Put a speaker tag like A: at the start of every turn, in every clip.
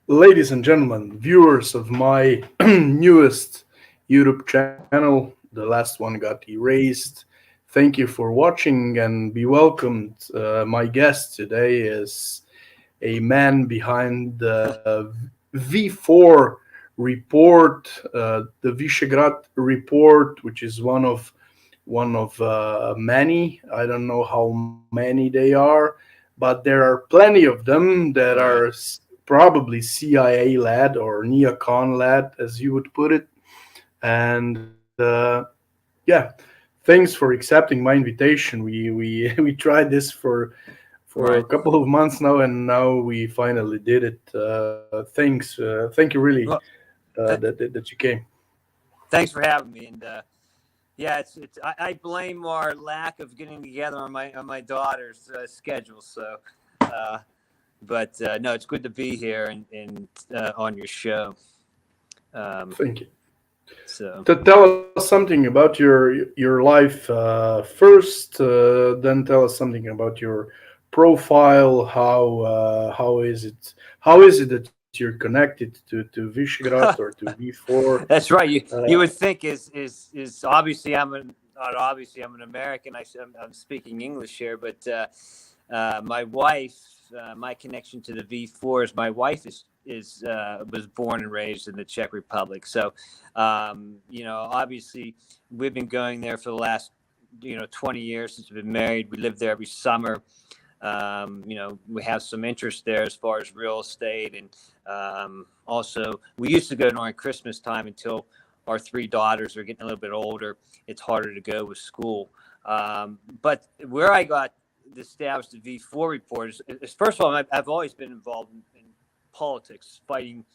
A: Ladies and gentlemen, viewers of my newest YouTube channel, the last one got erased. Thank you for watching and be welcomed. My guest today is a man behind the V4 report, the Visegrad report, which is one of many. I don't know how many they are, but there are plenty of them that are
B: Right.
A: probably CIA led or neocon led, as you would put it. And yeah, thanks for accepting my invitation. We we tried this for a
B: Right.
A: couple of months now, and now we finally did it. Thanks, thank you really
B: Well, th-
A: that you came.
B: thanks for having me. And yeah, I blame our lack of getting together on my daughter's schedule. So, uh, but no, it's good to be here and on your show. Um,
A: Thank you.
B: so
A: To tell us something about your life first, then tell us something about your profile. How is it that you're connected to Visegrad or to V4?
B: that's right. You
A: Uh,
B: you would think is obviously not obviously I'm an American. I'm speaking English here, but my wife, my connection to the V4 is my wife is was born and raised in the Czech Republic. So, obviously we've been going there for the last 20 years since we've been married. We live there every summer. We have some interest there as far as real estate, and also we used to go during Christmas time until our three daughters are getting a little bit older. It's harder to go with school. But where I got established the V4 report is first of all, I've always been involved in politics, fighting,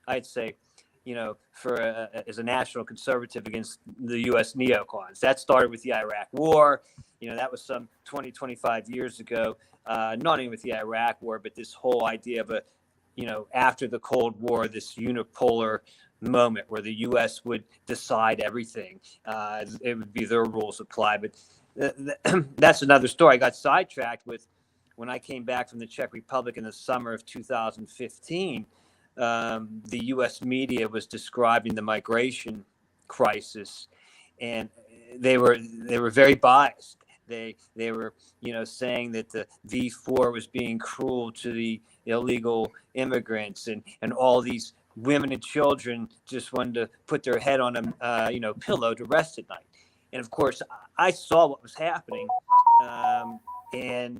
B: I'd say, for as a national conservative against the U.S. neocons. That started with the Iraq War. That was some 20, 25 years ago. Not only with the Iraq War, but this whole idea of after the Cold War, this unipolar moment where the U.S. would decide everything. It would be their rules apply. But that's another story. I got sidetracked with when I came back from the Czech Republic in the summer of 2015. The U.S. media was describing the migration crisis, and they were very biased. They were saying that the V4 was being cruel to the illegal immigrants, and all these women and children just wanted to put their head on a pillow to rest at night. And of course, I saw what was happening, um, and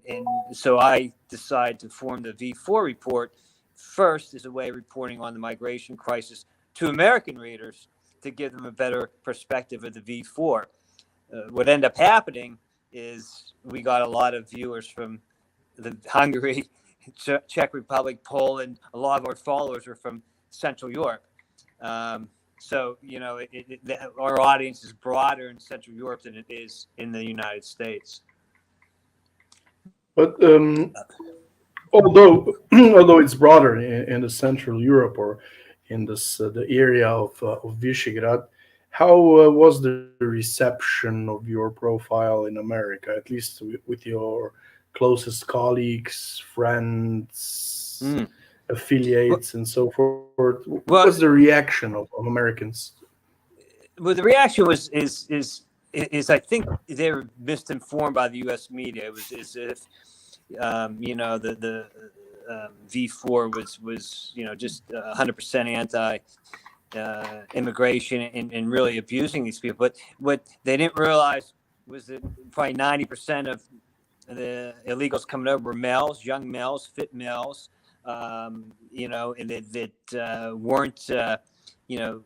B: so I decided to form the V4 report first as a way of reporting on the migration crisis to American readers to give them a better perspective of the V4. What ended up happening is we got a lot of viewers from the Hungary, Czech Republic, Poland. A lot of our followers are from Central Europe. So, our audience is broader in Central Europe than it is in the United States.
A: but although it's broader in the Central Europe or in the area of Visegrad, how was the reception of your profile in America, at least with your closest colleagues, friends,
B: Mm. Well,
A: affiliates, and so forth? What was the
B: well,
A: reaction of Americans?
B: the reaction is I think they were misinformed by the U.S. media. It was as if the V4 was just 100% anti immigration and really abusing these people. But what they didn't realize was that probably 90% of the illegals coming over were males, young males, fit males, and that weren't, you know,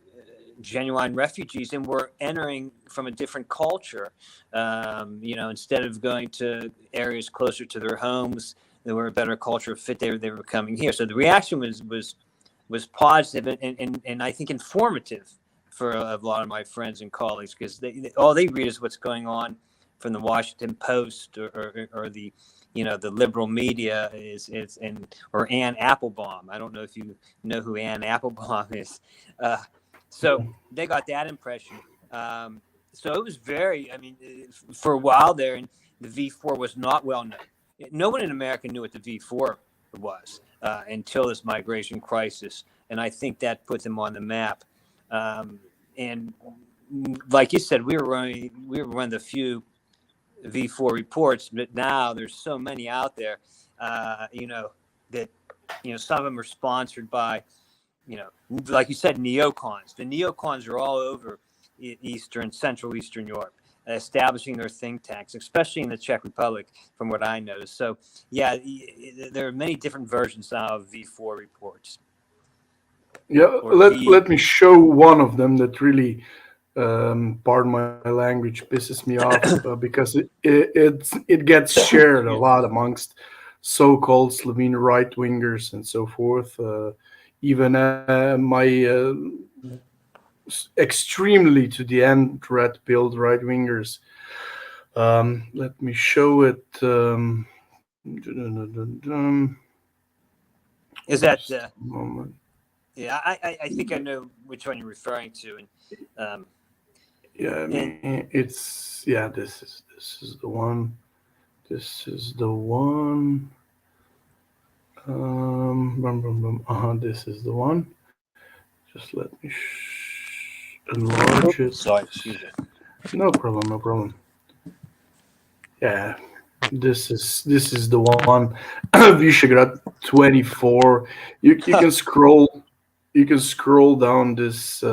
B: genuine refugees and were entering from a different culture. Instead of going to areas closer to their homes, they were a better culture fit. They were coming here. So the reaction was positive and I think informative for a lot of my friends and colleagues because all they read is what's going on from the Washington Post or the the liberal media is and or Ann Applebaum. I don't know if you know who Ann Applebaum is. Uh, so they got that impression. So it was very. I mean, for a while there, and the V4 was not well known. No one in America knew what the V4 was. until this migration crisis. And I think that put them on the map. And like you said, we were one of the few V4 reports, but now there's so many out there, that, some of them are sponsored by, like you said, neocons. The neocons are all over Central Eastern Europe, establishing their think tanks, especially in the Czech Republic, from what I noticed. So, yeah, there are many different versions now of V4 reports.
A: Yeah,
B: Or
A: let me show one of them that really, pardon my language, pisses me off, because it gets shared a
B: Excuse me.
A: lot amongst so-called Slovene right wingers and so forth. Even my extremely to the end red pilled right wingers. Let me show it.
B: Is that
A: Just a moment.
B: Yeah, I think I know which one you're referring to, um,
A: Yeah, I
B: and
A: mean it's yeah. This is the one. This is the one. This is the one. Just let me enlarge it.
B: sorry, excuse me.
A: No problem. No problem. Yeah, this is the one. Visegrad 24. You can scroll. You can scroll down this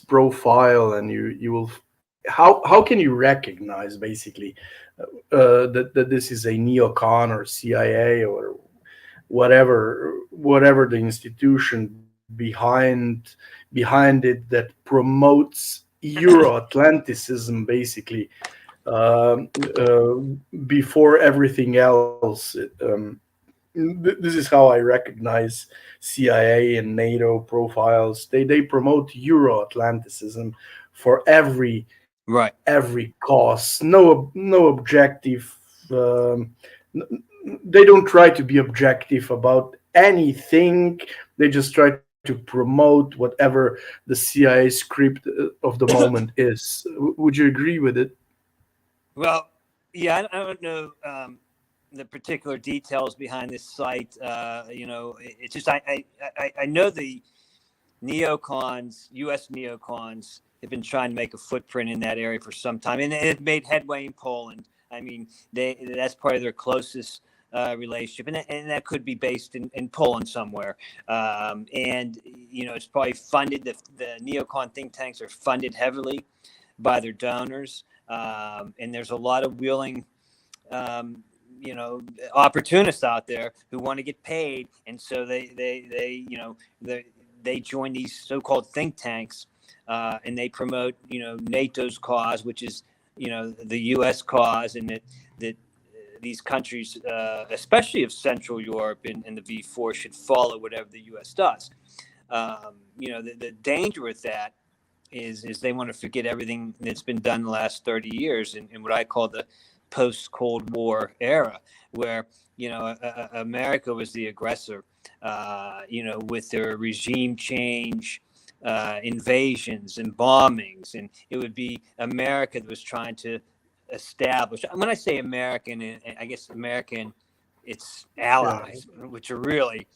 A: profile, and you will. How can you recognize basically that this is a neocon or CIA or whatever the institution behind it that promotes Euro-Atlanticism, basically, um, uh, before everything else. This is how I recognize CIA and NATO profiles. They promote Euro-Atlanticism for
B: Right.
A: every cause. No objective. Um, they don't try to be objective about anything. They just try to promote whatever the CIA script of the moment is. Would you agree with it?
B: Well, yeah, I don't know the particular details behind this site. It's just I know the neocons, U.S. neocons, have been trying to make a footprint in that area for some time, and it made headway in Poland. I mean, that's probably their closest relationship, and that could be based in Poland somewhere. And it's probably funded. The neocon think tanks are funded heavily by their donors, and there's a lot of willing. Um, Opportunists out there who want to get paid, and so they join these so-called think tanks, and they promote NATO's cause, which is the U.S. cause, and that these countries, especially of Central Europe and the V4, should follow whatever the U.S. does. The danger with that is they want to forget everything that's been done the last 30 years in what I call the post-Cold War era, where America was the aggressor, with their regime change, invasions and bombings, and it would be America that was trying to establish. When I say American, I guess American, its
A: Yeah,
B: allies, which are really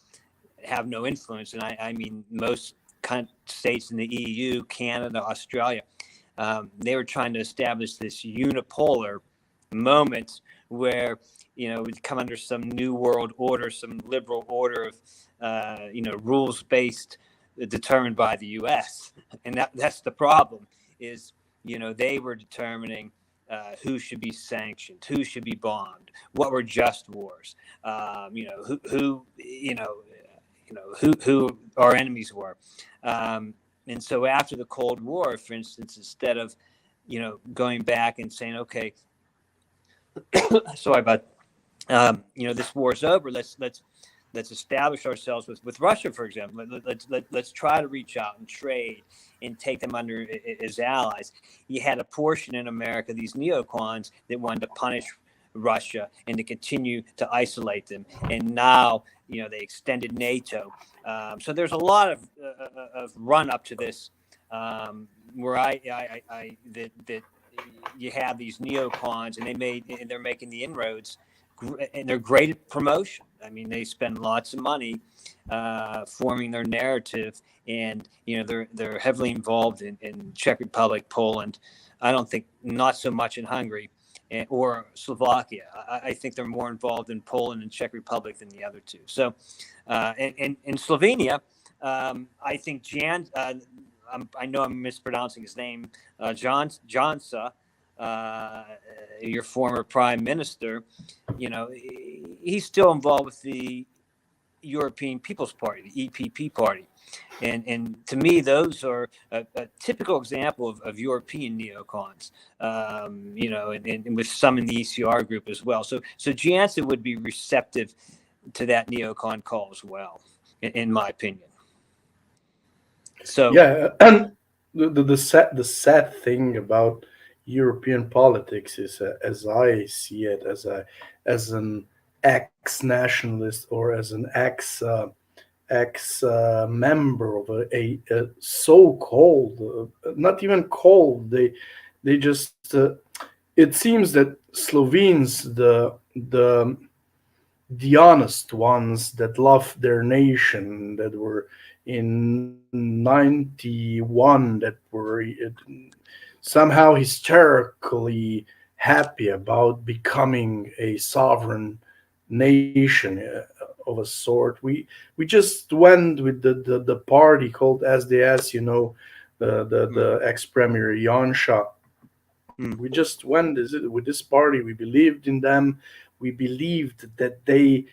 B: have no influence, and I mean most states in the EU, Canada, Australia. They were trying to establish this unipolar moment where we'd come under some new world order, some liberal order of rules based, determined by the U.S. And that's the problem. Is they were determining who should be sanctioned, who should be bombed, what were just wars, who our enemies were. And so after the Cold War, for instance, instead of going back and saying, okay, sorry about this war is over. Let's establish ourselves with Russia, for example. Let's try to reach out and trade and take them under as allies. You had a portion in America, these neocons, that wanted to punish Russia and to continue to isolate them. And now they extended NATO. So there's a lot of run up to this, where that you have these neocons, and they're making the inroads, and they're great at promotion. I mean, they spend lots of money forming their narrative, and they're heavily involved in Czech Republic, Poland. I don't think not so much in Hungary or Slovakia. I think they're more involved in Poland and Czech Republic than the other two. So, and in Slovenia, I think I know I'm mispronouncing his name, Jansa, your former prime minister. He's still involved with the European People's Party, the EPP party. And to me, those are a typical example of European neocons, and with some in the ECR group as well. So Jansen would be receptive to that neocon call as well, in my opinion. So,
A: Yeah, and the sad thing about European politics is, as I see it, as an ex-nationalist or as an ex member of a so-called, not even called, they just it seems that Slovenes, the honest ones that love their nation, that were in 91, that were somehow hysterically happy about becoming a sovereign nation of a sort. We just went with the party called SDS, the ex premier Jansha. We
B: mm,
A: just went with this party. We believed in them. We believed that they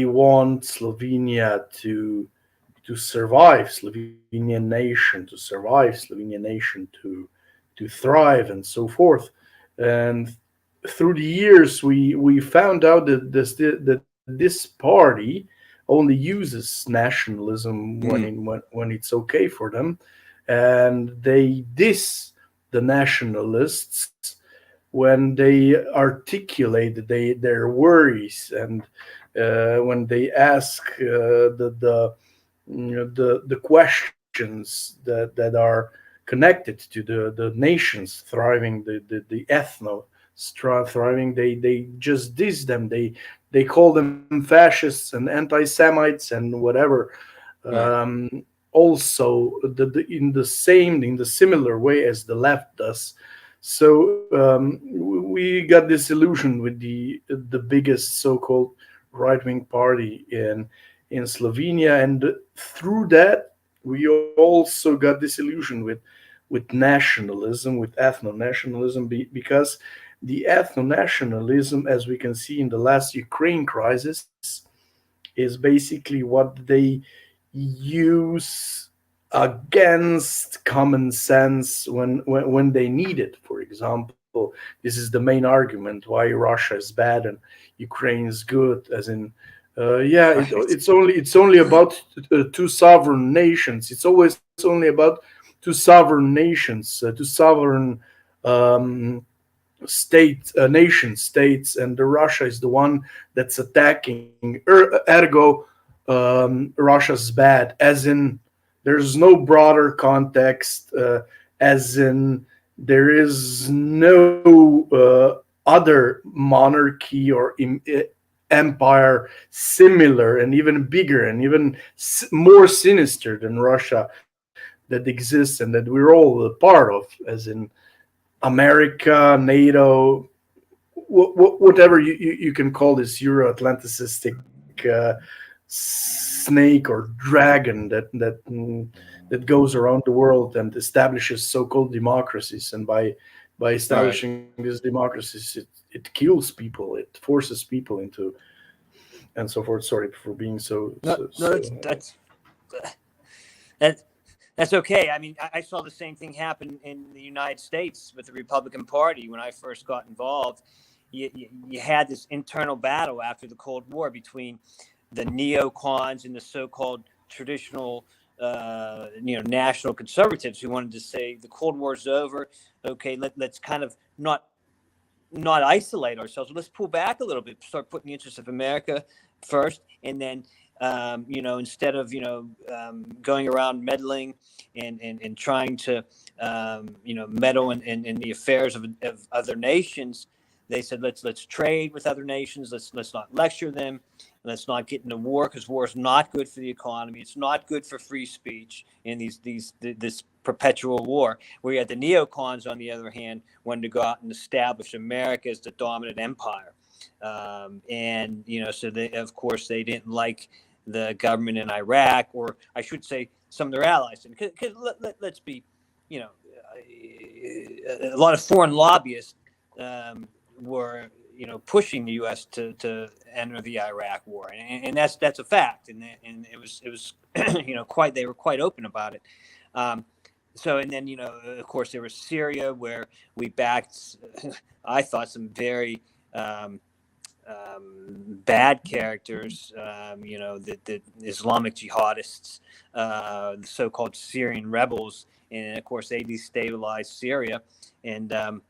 A: want Slovenia to survive, Slovenian nation to survive, Slovenian nation to thrive, and so forth. And through the years, we found out that this party only uses nationalism
B: mm,
A: when it's okay for them, and they diss the nationalists when they articulate their worries, and when they ask the questions that are connected to the nations thriving, the ethno thriving. They just diss them. They call them fascists and anti-Semites and whatever.
B: right,
A: Also, in the similar way as the left does. So we got disillusioned with the biggest so-called right-wing party in Slovenia, and through that we also got disillusioned with nationalism, with ethno-nationalism, because the ethno-nationalism, as we can see in the last Ukraine crisis, is basically what they use against common sense when they need it. For example, this is the main argument why Russia is bad and Ukraine is good, as in yeah,
B: right,
A: it's only about two sovereign nations. It's always only about two sovereign nations, two sovereign um, nation states, and the Russia is the one that's attacking. Ergo, Russia's bad, as in there's no broader context, as in there is no other monarchy or empire similar and even bigger and even more sinister than Russia that exists and that we're all a part of, as in America, NATO, whatever you can call this Euro-Atlanticistic snake or dragon that goes around the world and establishes so-called democracies. And by
B: right.
A: establishing these democracies, it kills people, it forces people into, and so forth. Sorry for being so
B: No,
A: so
B: no,
A: so.
B: that, that's okay. I mean, I saw the same thing happen in the United States with the Republican Party when I first got involved. You had this internal battle after the Cold War between the neocons and the so-called traditional, national conservatives who wanted to say the Cold War's over. Okay, let's kind of not isolate ourselves. Let's pull back a little bit, start putting the interests of America first, and then instead of going around meddling and trying to meddle in the affairs of other nations, they said let's trade with other nations. Let's not lecture them. Let's not get into war, because war is not good for the economy. It's not good for free speech in this perpetual war. Where you had the neocons, on the other hand, wanted to go out and establish America as the dominant empire. And so they, of course, they didn't like the government in Iraq, or I should say, some of their allies. Because let's be, you know, a lot of foreign lobbyists were pushing the U.S. to enter the Iraq war, and that's a fact, and it was quite, they were quite open about it. So, and then of course there was Syria, where we backed I thought some very bad characters, the Islamic jihadists, the so-called Syrian rebels, and of course they destabilized Syria, and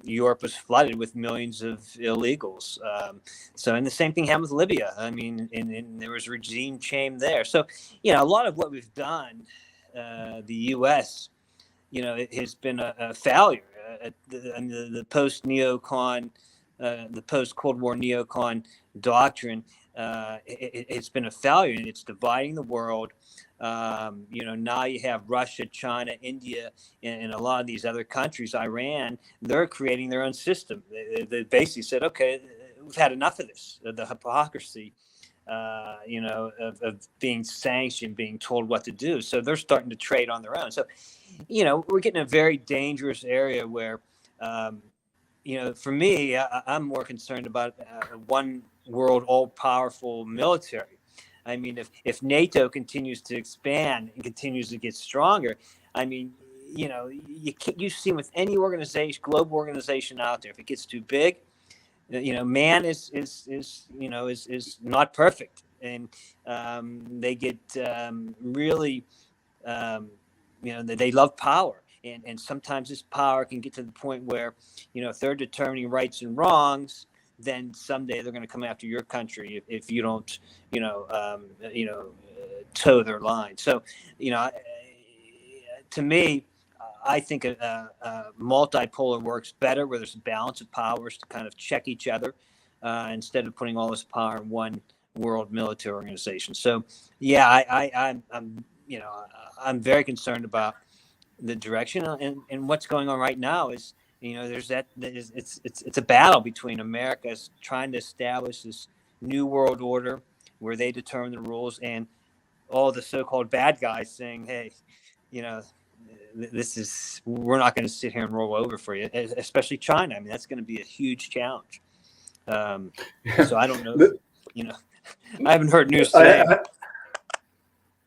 B: Europe was flooded with millions of illegals. So, and the same thing happened with Libya. I mean, and there was regime change there. So, a lot of what we've done, the U.S., it has been a failure. The post neocon, the post Cold War neocon doctrine, it's been a failure, and it's dividing the world. Now you have Russia, China, India, and a lot of these other countries, Iran. They're creating their own system. They basically said, "Okay, we've had enough of this, the hypocrisy." Of being sanctioned, being told what to do. So they're starting to trade on their own. So, we're getting a very dangerous area where, for me, I'm more concerned about one world, all-powerful military. I mean, if NATO continues to expand and continues to get stronger, I mean, you've seen with any organization, global organization out there, if it gets too big, man is not perfect, and they get really, they love power, and sometimes this power can get to the point where, if they're determining rights and wrongs, then someday they're going to come after your country if you don't, toe their line. So, to me, I think a multipolar works better, where there's a balance of powers to kind of check each other, instead of putting all this power in one world military organization. So, yeah, I'm very concerned about the direction, and what's going on right now is, it's a battle between America's trying to establish this new world order where they determine the rules, and all the so-called bad guys saying, hey, you know, we're not going to sit here and roll over for you, especially China. I mean, that's going to be a huge challenge. So I don't know if,
A: The-
B: you know, I haven't heard news
A: I,
B: today.
A: I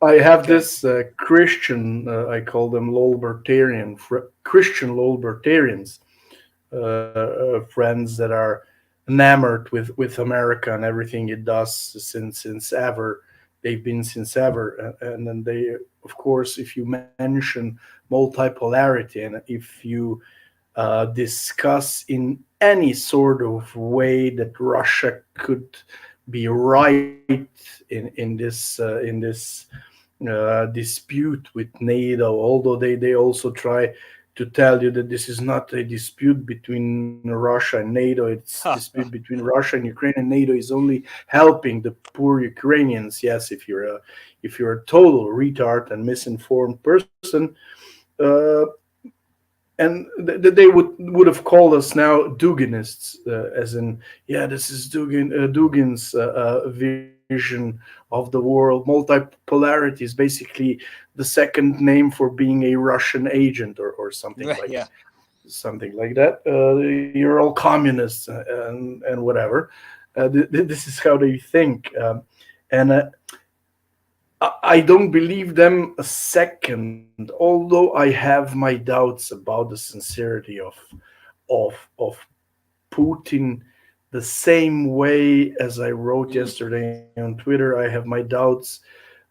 A: I have
B: Okay.
A: this Christian, I call them Christian Lolbertarians, friends that are enamored with America and everything it does since ever. They've been since ever, and then they, of course, if you mention multipolarity, and if you discuss in any sort of way that Russia could be right in this dispute with NATO, although they also try to tell you that this is not a dispute between Russia and NATO, it's dispute between Russia and Ukraine, and NATO is only helping the poor Ukrainians. Yes, if you're a total retard and misinformed person, uh, and they would have called us now Duginists, as in, yeah, this is Dugin's vision of the world. Multipolarity is basically the second name for being a Russian agent, or
B: Right. Yeah.
A: something like that. You're all communists, and whatever. This is how they think, and I don't believe them a second, although I have my doubts about the sincerity of Putin. The same way as I wrote
B: Mm.
A: yesterday on Twitter, I have my doubts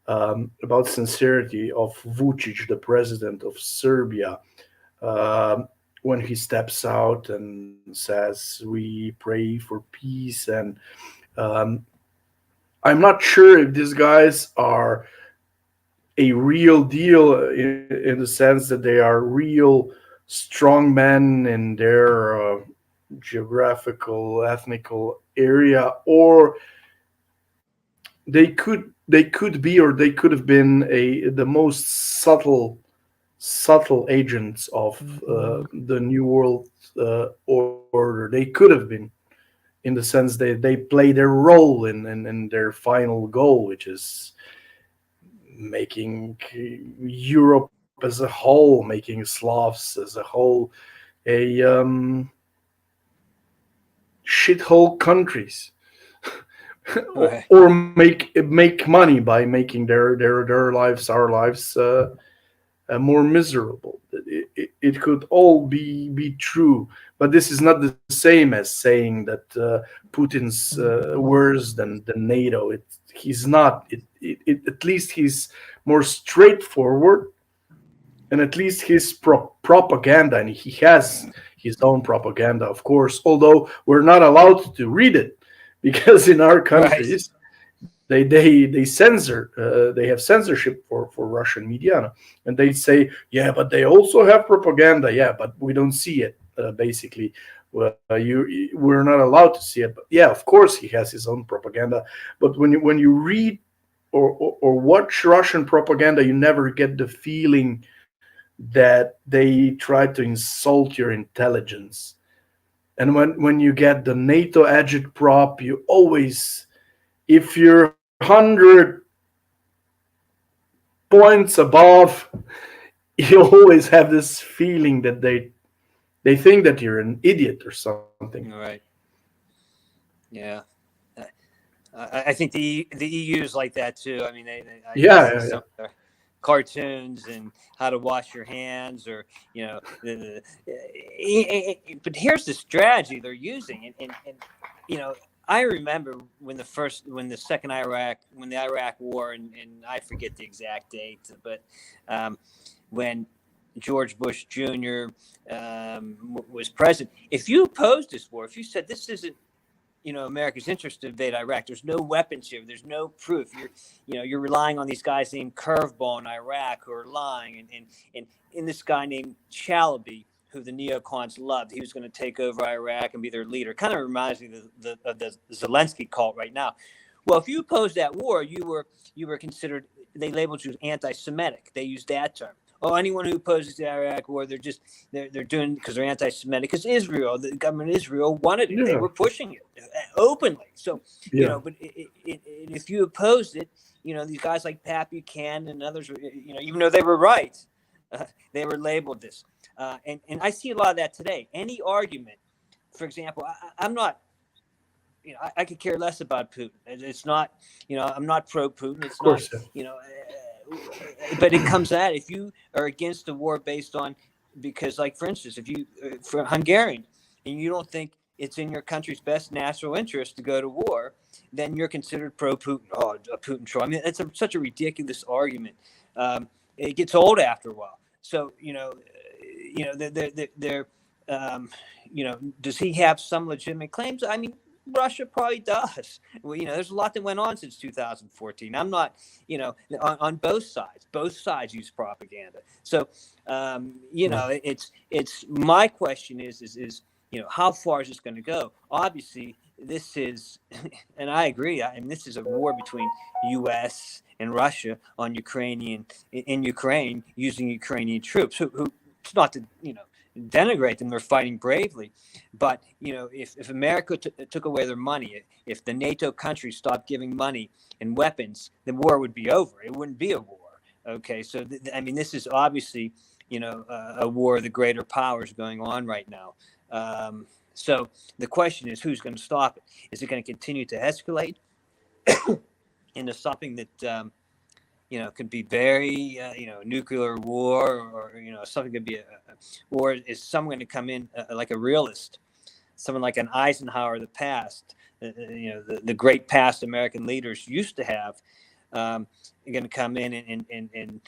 A: about sincerity of Vucic, the president of Serbia, when he steps out and says we pray for peace. And um, I'm not sure if these guys are a real deal in the sense that they are real strong men in their geographical, ethnical area, or they could be, or they could have been the most subtle agents of the New World Order. They could have been, in the sense they play their role in their final goal, which is making Europe as a whole, making Slavs as a whole a shithole countries,
B: Right.
A: or make money by making their lives, our lives, more miserable. It could all be true, but this is not the same as saying that Putin's worse than NATO. He's not. At least he's more straightforward, and at least his propaganda, and he has his own propaganda, of course. Although we're not allowed to read it, because in our
B: Right.
A: countries they censor, they have censorship for Russian media, and they say, yeah, but they also have propaganda. Yeah, but we don't see it. Basically, well, we're not allowed to see it. But yeah, of course he has his own propaganda. But when you read or watch Russian propaganda, you never get the feeling that they try to insult your intelligence. And when you get the NATO agitprop, you always, if you're 100 points above, you always have this feeling that they think that you're an idiot or something.
B: Right. Yeah. I think the EU is like that too. I mean, I
A: Yeah,
B: see
A: yeah, yeah.
B: some of their cartoons and how to wash your hands, or but here's the strategy they're using, and you know, I remember when the Iraq War, and I forget the exact date, but when George Bush Jr. Was president, if you opposed this war, if you said this isn't America's interest to invade Iraq. There's no weapons here. There's no proof. You're relying on these guys named Curveball in Iraq who are lying, and this guy named Chalabi, who the neocons loved. He was going to take over Iraq and be their leader. Kind of reminds me of the Zelensky cult right now. Well, if you opposed that war, you were considered. They labeled you as anti-Semitic. They used that term. Oh, anyone who opposes the Iraq war, they're doing because they're anti-Semitic. Because Israel, the government of Israel wanted it. They
A: Yeah,
B: were pushing it openly. So
A: yeah.
B: but if you opposed it, these guys like Pat Buchanan and others, even though they were right, they were labeled this. And I see a lot of that today. Any argument, for example, I'm not. I could care less about Putin. It's not, I'm not pro Putin.
A: Of
B: It's not,
A: course, yeah.
B: but it comes at if you are against the war based on, because, like, for instance, if you for Hungarian and you don't think it's in your country's best national interest to go to war, then you're considered pro Putin. Oh, a Putin troll. I mean, it's such a ridiculous argument. It gets old after a while. So they're does he have some legitimate claims? I mean, Russia probably does. Well, there's a lot that went on since 2014. I'm not, on both sides. Both sides use propaganda. So,
A: Yeah.
B: it's my question is how far is this going to go? Obviously, this is, and I agree. I mean, this is a war between U.S. and Russia on in Ukraine, using Ukrainian troops who it's not to denigrate them. They're fighting bravely, but if America took away their money, if the NATO countries stopped giving money and weapons, the war would be over. It wouldn't be a war. Okay, so I mean, this is obviously a war of the greater powers going on right now. So the question is, who's going to stop it? Is it going to continue to escalate into something that could be very, nuclear war, or something could be or is someone going to come in like a realist, someone like an Eisenhower of the past, the great past American leaders used to have, going to come in and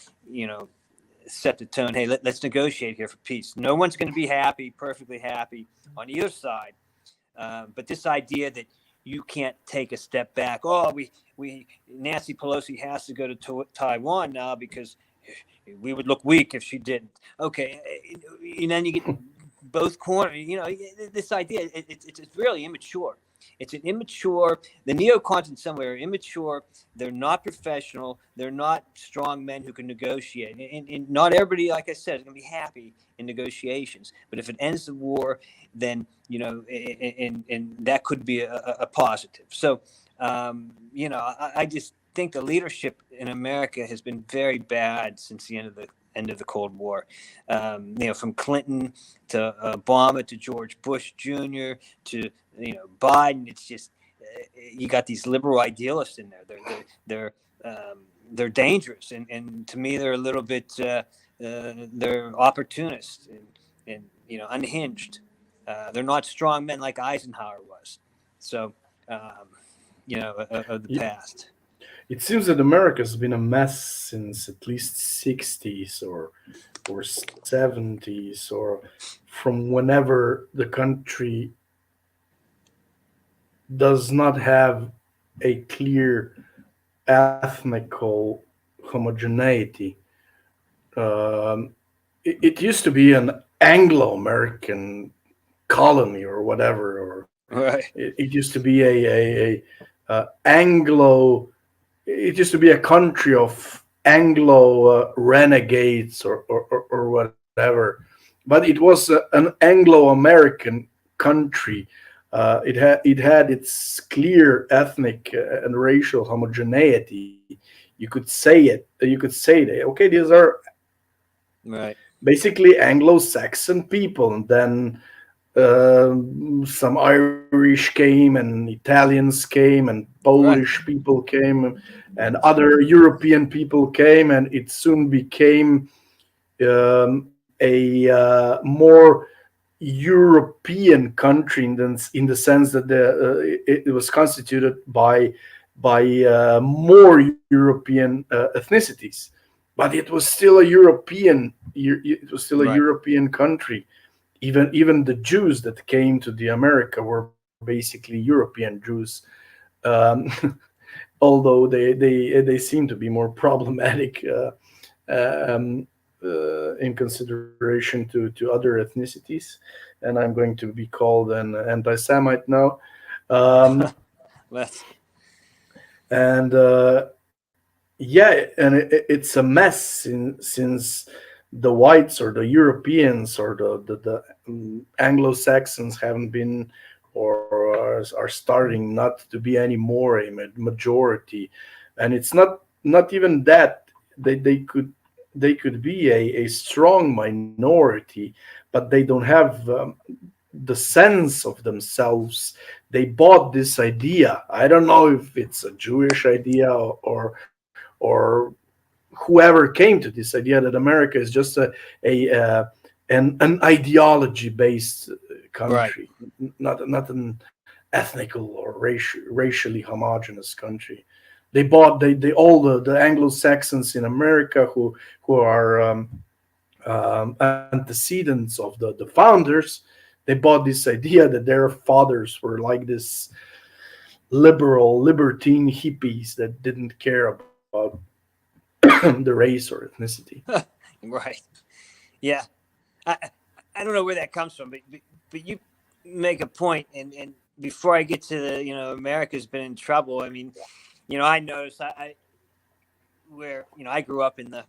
B: set the tone. Hey, let's negotiate here for peace. No one's going to be happy, perfectly happy on either side. But this idea that you can't take a step back. Oh, we Nancy Pelosi has to go to Taiwan now because we would look weak if she didn't. Okay, and then you get both corners. This idea, it's really immature. It's an immature. The neocons in some way are immature. They're not professional. They're not strong men who can negotiate. And not everybody, like I said, is going to be happy in negotiations. But if it ends the war, then and that could be a positive. So I just think the leadership in America has been very bad since the end of the Cold War. From Clinton to Obama to George Bush Jr. to Biden. It's just you got these liberal idealists in there. They're dangerous, and to me they're a little bit they're opportunists and unhinged. They're not strong men like Eisenhower was. So of the past.
A: It seems that America's been a mess since at least 60s or 70s, or from whenever the country does not have a clear ethnical homogeneity. It used to be an Anglo-American colony or whatever, or
B: Right.
A: it used to be a Anglo. It used to be a country of Anglo renegades or whatever, but it was an Anglo-American country. It had its clear ethnic and racial homogeneity. You could say it. You could say that. Okay, these are
B: Right.
A: basically Anglo-Saxon people, and then some Irish came, and Italians came, and
B: Right.
A: Polish people came, and other European people came, and it soon became a more European country in the sense that it was constituted by more European ethnicities, but it was still a
B: Right.
A: European country. Even the Jews that came to the America were basically European Jews, um, although they seem to be more problematic in consideration to other ethnicities. And I'm going to be called an anti-Semite now. Um,
B: Let's.
A: and yeah, and it's a mess since the whites or the Europeans or the Anglo-Saxons haven't been or are starting not to be anymore a majority, and it's not even that they could be a strong minority, but they don't have the sense of themselves. They bought this idea. I don't know if it's a Jewish idea or whoever came to this idea that America is just an ideology based
B: Right.
A: country, not an ethnical or racially homogenous country. They bought they all the Anglo Saxons in America who are antecedents of the founders. They bought this idea that their fathers were like this libertine hippies that didn't care about the race or ethnicity.
B: Right. Yeah. I I don't know where that comes from, but you make a point, and before I get to the America's been in trouble. I mean, I noticed I where I grew up in the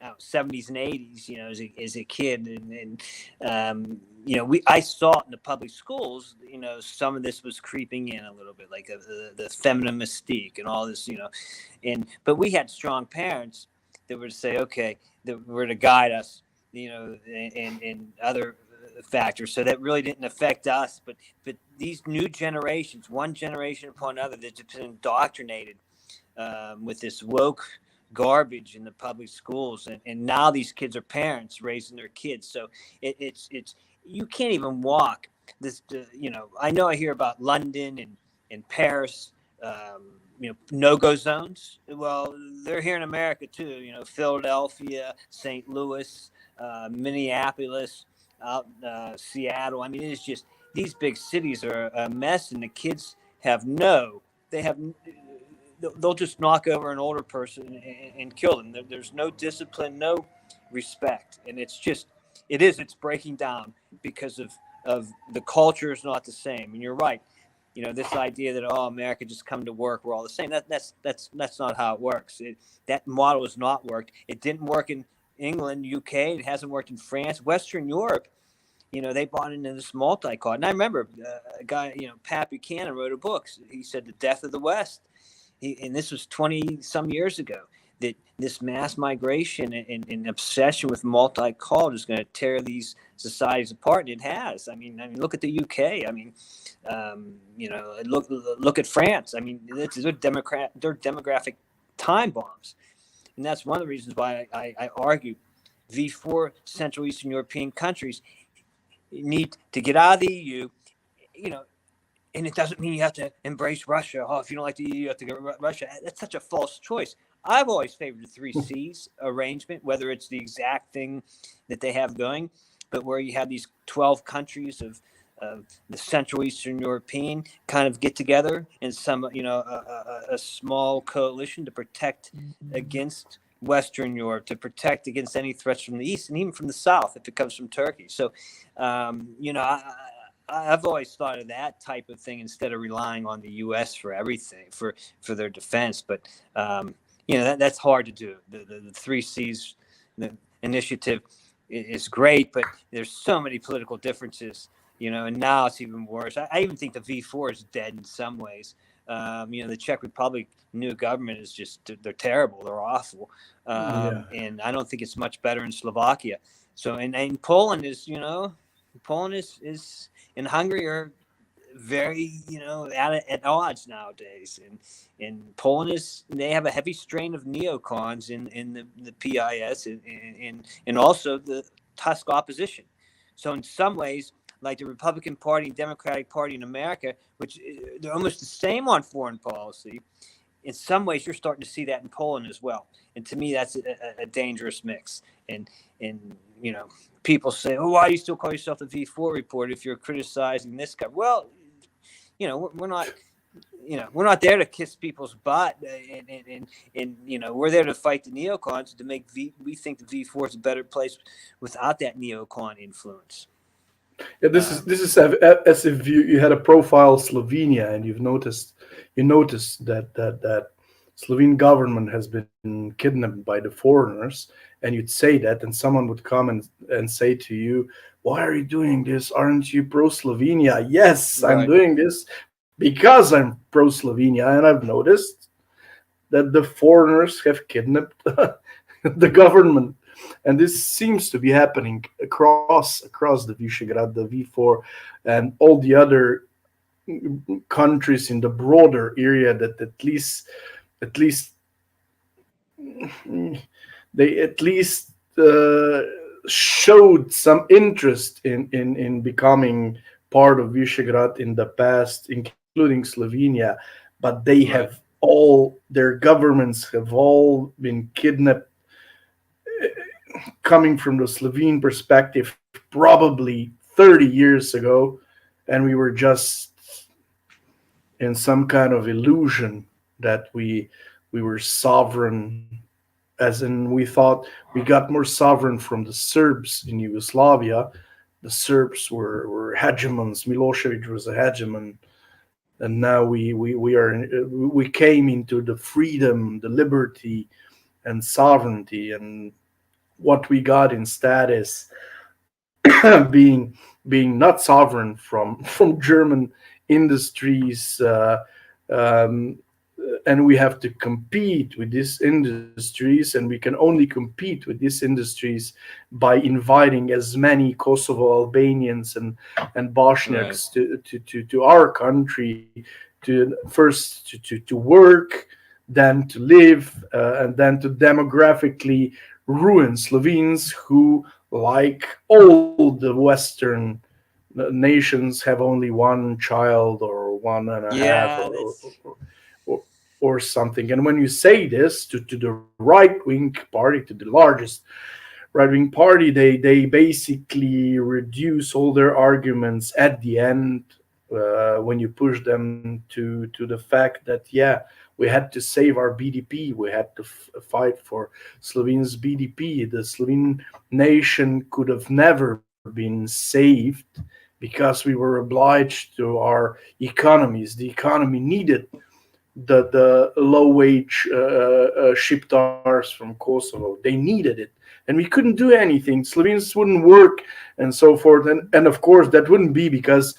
B: 70s and 80s, as a kid, and I saw it in the public schools. Some of this was creeping in a little bit, like the feminine mystique and all this, but we had strong parents that were to say, okay, that were to guide us, and other factors. So that really didn't affect us, but these new generations, one generation upon another, that's just been indoctrinated with this woke garbage in the public schools, and now these kids are parents raising their kids. So it's you can't even walk this. I know I hear about London and Paris. No-go zones. Well, they're here in America too. Philadelphia, St. Louis, Minneapolis, out Seattle. I mean, it's just these big cities are a mess, and the kids have they have they'll just knock over an older person and kill them. There's no discipline, no respect, and it's just It is. It's breaking down because of the culture is not the same. And you're right. This idea that America just come to work, we're all the same. That's not how it works. That model has not worked. It didn't work in England, UK. It hasn't worked in France, Western Europe. They bought into this multi-card. And I remember a guy, Pat Buchanan wrote a book. He said The Death of the West. And this was 20 some years ago, that this mass migration and obsession with multi-cult is going to tear these societies apart. And it has. Look at the UK. Look at France. They're demographic time bombs. And that's one of the reasons why I argue the four Central Eastern European countries need to get out of the EU, and it doesn't mean you have to embrace Russia. If you don't like the EU, you have to get Russia. That's such a false choice. I've always favored the three C's arrangement, whether it's the exact thing that they have going, but where you have these 12 countries of the Central Eastern European kind of get together in some, a small coalition to protect against Western Europe, to protect against any threats from the East and even from the South if it comes from Turkey. So, I've always thought of that type of thing instead of relying on the U.S. for everything, for their defense. But, that's hard to do. The three C's initiative is great, but there's so many political differences, and now it's even worse. I even think the V4 is dead in some ways. The Czech Republic new government is just, they're terrible. They're awful.
A: Yeah.
B: And I don't think it's much better in Slovakia. So, and Poland is, Poland is and Hungary are very, at odds nowadays. And Poland they have a heavy strain of neocons in the PIS and also the Tusk opposition. So in some ways, like the Republican Party and Democratic Party in America, which they're almost the same on foreign policy, in some ways you're starting to see that in Poland as well. And to me, that's a dangerous mix. And people say, "Oh, why do you still call yourself the V4 report if you're criticizing this guy?" Well, we're not. We're not there to kiss people's butt, and we're there to fight the neocons to make we think the V4 is a better place without that neocon influence.
A: Yeah, this is as if you had a profile Slovenia and you noticed that Slovene government has been kidnapped by the foreigners, and you'd say that, and someone would come and say to you, "Why are you doing this? Aren't you pro Slovenia?" Yes, I'm
B: Right.
A: doing this because I'm pro Slovenia, and I've noticed that the foreigners have kidnapped the government, and this seems to be happening across the Visegrad, the V4, and all the other countries in the broader area that at least they at least showed some interest in becoming part of Visegrad in the past, including Slovenia, but they have
B: Right.
A: all their governments have all been kidnapped, coming from the Slovene perspective, probably 30 years ago, and we were just in some kind of illusion that we were sovereign, as in we thought we got more sovereign from the Serbs in Yugoslavia. The Serbs were hegemons. Milosevic was a hegemon, and now we came into the freedom, the liberty, and sovereignty. And what we got instead is being not sovereign from German industries, um, and we have to compete with these industries, and we can only compete with these industries by inviting as many Kosovo Albanians and
B: Right.
A: Bosniaks to our country, to first to work, then to live, and then to demographically ruin Slovenes who, like all the Western nations, have only one child or one and a half,
B: Yeah, that's
A: or, or something. And when you say this to the right wing party, to the largest right wing party, they basically reduce all their arguments at the end when you push them to the fact that, yeah, we had to save our BDP, we had to fight for Slovenia's BDP. The Slovene nation could have never been saved because we were obliged to our economies. The economy needed the low wage shiptars from Kosovo. They needed it, and we couldn't do anything. Slovenes wouldn't work, and so forth. And of course, that wouldn't be because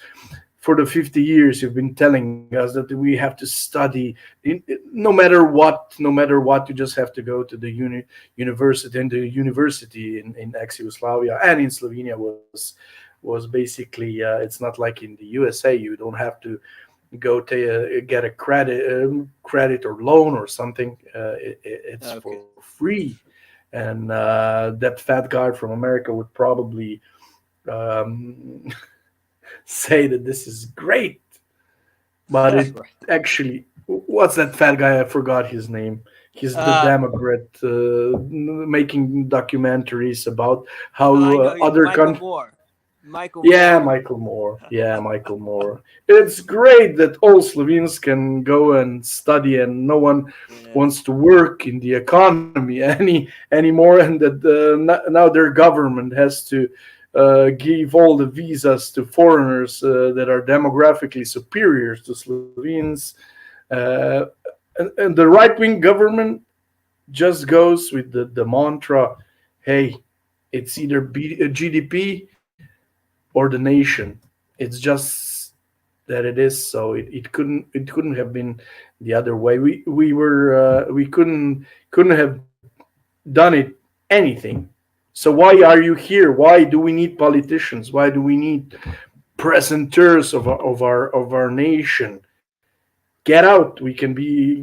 A: for the 50 years you've been telling us that we have to study no matter what, you just have to go to the university, and the university in ex-Yugoslavia and in Slovenia was basically, it's not like in the USA. You don't have to go get a credit or loan or something. It's for
B: Okay.
A: free, and that fat guy from America would probably um, say that this is great, but it
B: Right.
A: actually, what's that fat guy? I forgot his name. He's the
B: Uh,
A: Democrat making documentaries about how
B: I know he's
A: other
B: Michael
A: countries.
B: Moore. Michael
A: Yeah,
B: Moore.
A: Michael Moore. Yeah, Michael Moore. It's great that all Slovenes can go and study, and no one
B: Yeah.
A: wants to work in the economy anymore, and that now their government has to give all the visas to foreigners that are demographically superior to Slovenes. Uh, and the right wing government just goes with the mantra, hey, it's either GDP or the nation. It's just that it is so. It couldn't have been the other way. We couldn't have done it anything. So why are you here? Why do we need politicians? Why do we need presenters of our nation? Get out. We can be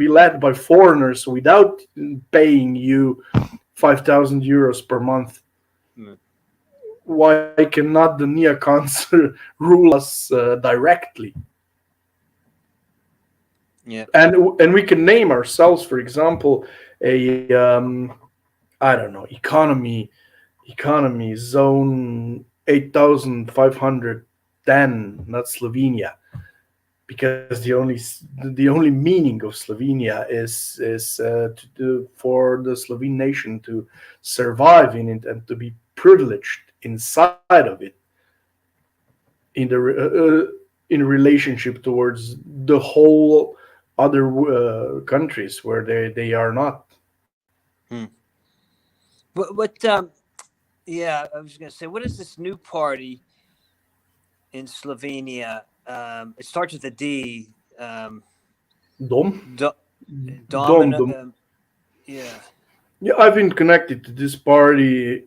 A: led by foreigners without paying you 5,000 euros per month.
B: Mm.
A: Why cannot the neocons rule us directly?
B: Yeah.
A: And we can name ourselves, for example, a I don't know, economy zone 8510, not Slovenia, because the only meaning of Slovenia is for the Slovene nation to survive in it and to be privileged inside of it, in the in relationship towards the whole other countries where they are not.
B: Hmm. What yeah, I was gonna say, what is this new party in Slovenia? It starts with a D.
A: Dom,
B: Do,
A: dom,
B: Domino.
A: dom.
B: Yeah.
A: Yeah, I've been connected to this party.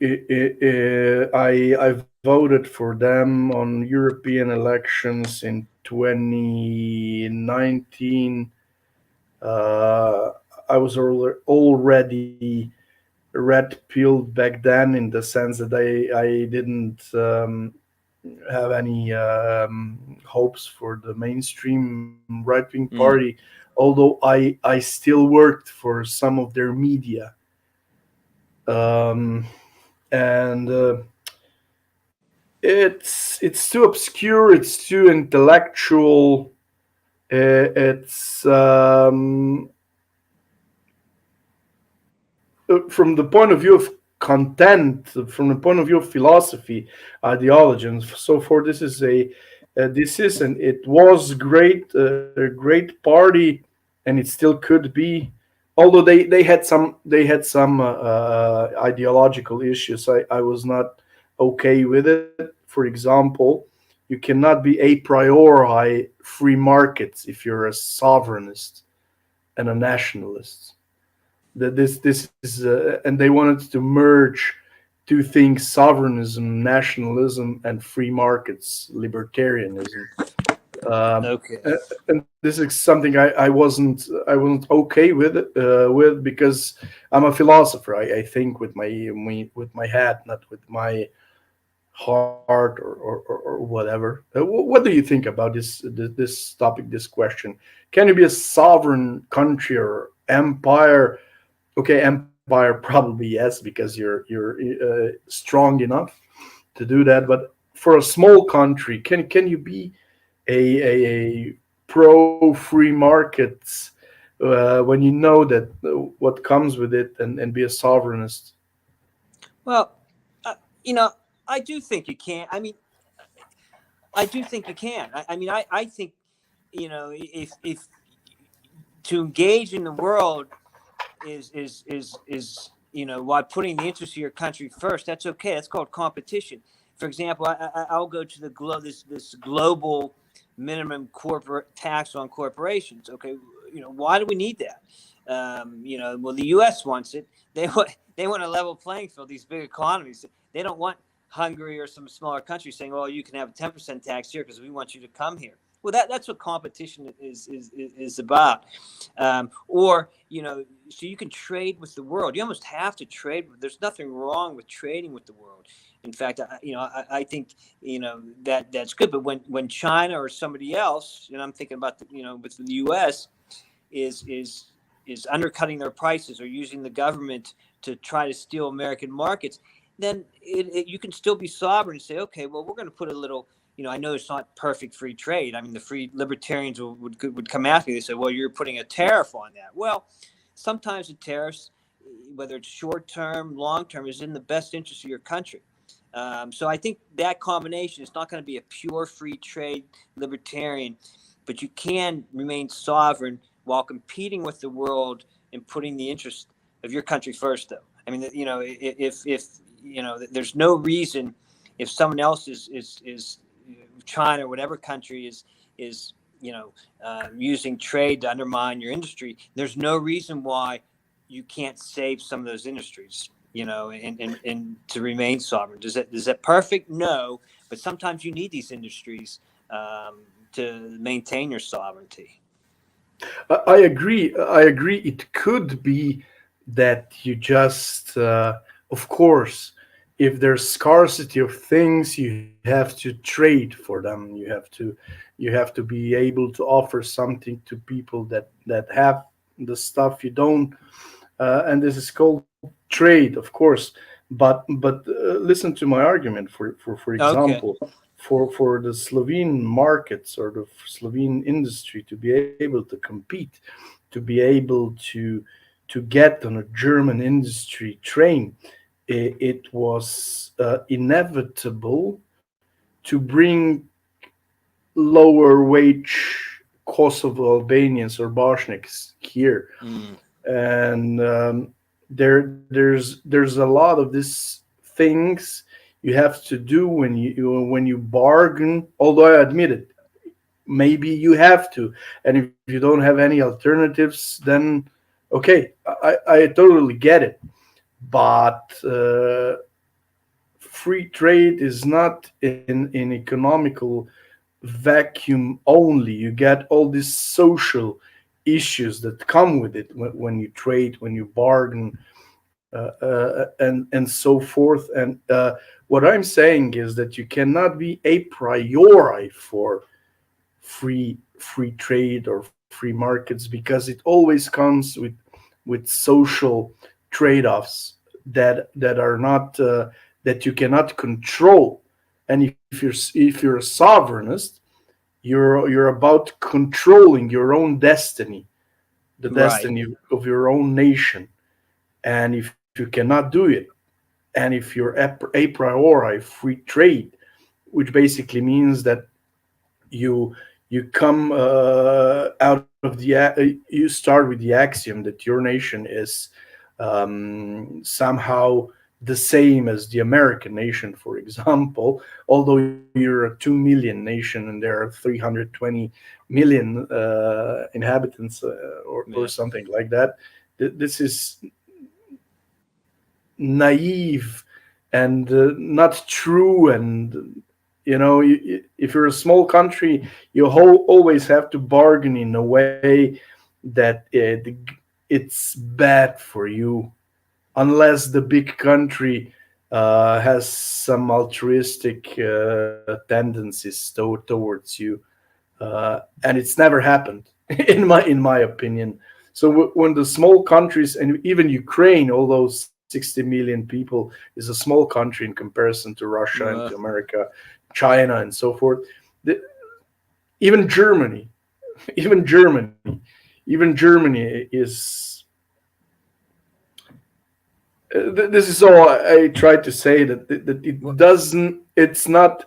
A: I voted for them on European elections in 2019. Uh, I was already red pilled back then, in the sense that I didn't have any hopes for the mainstream right wing party,
B: Mm.
A: although I still worked for some of their media, um, and it's too obscure, it's too intellectual, it's from the point of view of content, from the point of view of philosophy, ideology, and so forth. This is and it was a great party, and it still could be. Although they had some ideological issues, I was not okay with it. For example, you cannot be a priori free markets if you're a sovereignist and a nationalist. That this is and they wanted to merge two things: sovereignism, nationalism, and free markets, libertarianism. um,
B: Okay.
A: uh, and this is something I wasn't okay with, because I'm a philosopher. I think with my head, not with my heart, or whatever. What do you think about this topic, this question? Can you be a sovereign country or empire? Okay, empire probably yes, because you're strong enough to do that. But for a small country, can you be? a pro free markets when you know that what comes with it, and be a sovereignist.
B: Well, uh, you know, I do think you can. I mean, I do think you can. I think, if to engage in the world is while putting the interest of your country first, that's okay. That's called competition. For example, I'll go to this global minimum corporate tax on corporations. Okay, why do we need that? Well, the U.S. wants it. They want a level playing field. These big economies, they don't want Hungary or some smaller country saying, "Oh, you can have a 10% tax here because we want you to come here." Well, that's what competition is about. Or so you can trade with the world. You almost have to trade. There's nothing wrong with trading with the world. In fact, I think that's good. But when China or somebody else, I'm thinking about with the U.S. is is is undercutting their prices or using the government to try to steal American markets, then you can still be sovereign and say, okay, well, we're going to put a little. I know it's not perfect free trade. I mean, the free libertarians would come after me. They say, well, you're putting a tariff on that. Well, sometimes the tariffs, whether it's short term, long term, is in the best interest of your country. So I think that combination is not going to be a pure free trade libertarian, but you can remain sovereign while competing with the world and putting the interest of your country first. Though I mean, if there's no reason if someone else is China or whatever country is using trade to undermine your industry. There's no reason why you can't save some of those industries, and to remain sovereign. Is that perfect? No, but sometimes you need these industries to maintain your sovereignty.
A: I agree. I agree. It could be that you just, of course, if there's scarcity of things, you have to trade for them. You have to be able to offer something to people that have the stuff you don't, and this is called trade, of course. But listen to my argument. For
B: Okay.
A: example, for the Slovene markets or the Slovene industry to be able to compete, to be able to get on a German industry train, it was inevitable to bring lower wage Kosovo Albanians or Bosniaks here,
B: Mm,
A: and there's a lot of these things you have to do when you bargain. Although I admit it, maybe you have to, and if you don't have any alternatives, then okay, I totally get it. But free trade is not in economical vacuum only. You get all these social issues that come with it when you trade, when you bargain, and so forth. And what I'm saying is that you cannot be a priori for free trade or free markets, because it always comes with social trade-offs that are not that you cannot control. And if you're a sovereignist, you're about controlling your own destiny, the
B: right.
A: destiny of your own nation. And if you cannot do it, and if you're a priori free trade, which basically means that you you come out of you start with the axiom that your nation is somehow the same as the American nation, for example, although you're a 2 million nation and there are 320 million inhabitants, or
B: Yeah.
A: something like that. This is naive and not true. And if you're a small country, you always have to bargain in a way that it's bad for you, unless the big country has some altruistic tendencies towards you, and it's never happened in my opinion. So when the small countries, and even Ukraine, although 60 million people, is a small country in comparison to Russia and to
B: Uh,
A: America, China, and so forth, the, even Germany, even Germany, even Germany is. This is all I tried to say, that
B: Well,
A: it doesn't. It's not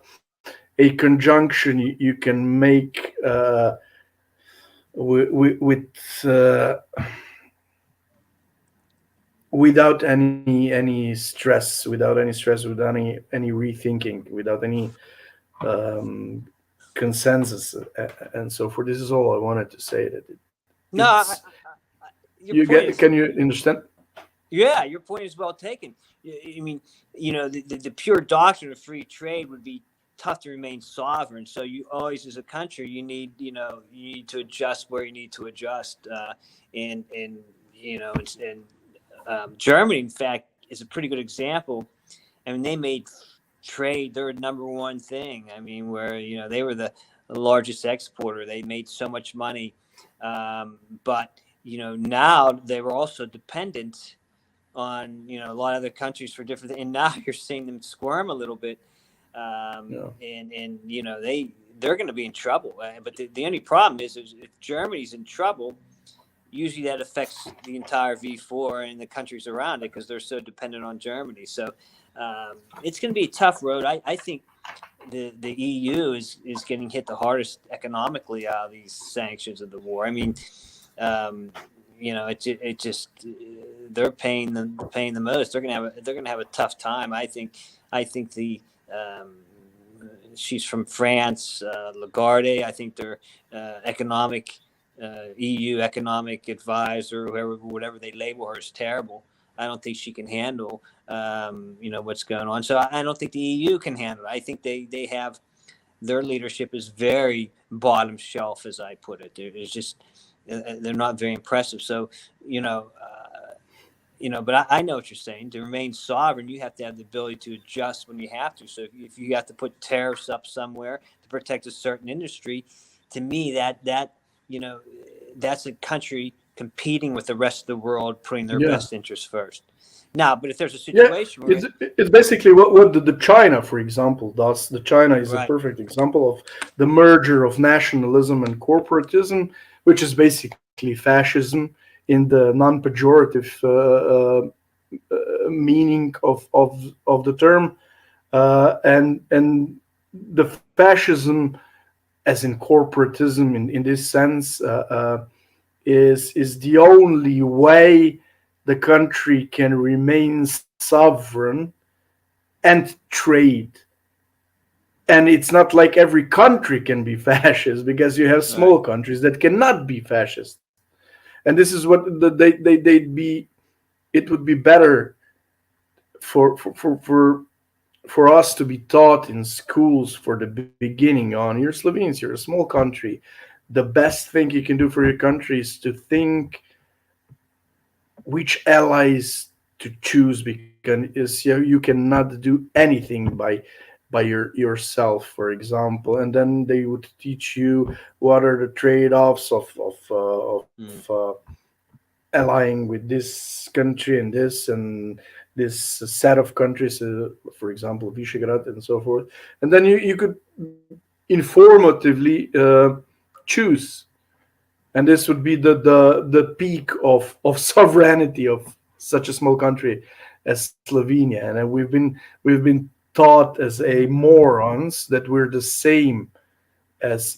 A: a conjunction you can make with without any stress, without any stress, without any rethinking, without any um, consensus, and so forth. This is all I wanted to say. That
B: no,
A: it's
B: your
A: you
B: point
A: get.
B: is
A: Can you understand?
B: yeah, your point is well taken. I mean, the pure doctrine of free trade would be tough to remain sovereign. So you always, as a country, you need to adjust where you need to adjust. And Germany, in fact, is a pretty good example. I mean, they made trade their number one thing. I mean, where they were the largest exporter. They made so much money, but now they were also dependent on a lot of other countries for different things. And now you're seeing them squirm a little bit,
A: Yeah,
B: and they're going to be in trouble. But the only problem is if Germany's in trouble, usually that affects the entire V4 and the countries around it because they're so dependent on Germany. So it's going to be a tough road. I think the EU is getting hit the hardest economically out of these sanctions of the war. I mean, um, it just they're paying the most. They're gonna have a tough time. I think the she's from France, Lagarde. I think their economic EU economic advisor, whoever, whatever they label her, is terrible. I don't think she can handle what's going on. So I don't think the EU can handle it. I think they have their leadership is very bottom shelf, as I put it. It's just they're not very impressive. So you know. But I know what you're saying. To remain sovereign, you have to have the ability to adjust when you have to. So if you have to put tariffs up somewhere to protect a certain industry, to me you know that's a country competing with the rest of the world, putting their
A: yeah,
B: best interests first. Now, but if there's a
A: yeah.
B: situation where
A: It's basically what the China, for example, does. The China is a
B: right,
A: perfect example of the merger of nationalism and corporatism, which is basically fascism in the non-pejorative meaning of the term, and the fascism, as in corporatism in this sense, is the only way the country can remain sovereign and trade. And it's not like every country can be fascist, because you have
B: right,
A: small countries that cannot be fascist. And this is what they'd be. It would be better for us to be taught in schools for the beginning on, you're Slovenes, you're a small country. The best thing you can do for your country is to think which allies to choose, because you cannot do anything by yourself, for example. And then they would teach you what are the trade-offs
B: mm,
A: of allying with this country and this set of countries, for example, Visegrad and so forth. And then you could informatively choose, and this would be the peak of sovereignty of such a small country as Slovenia. And we've been taught as a morons that we're the same as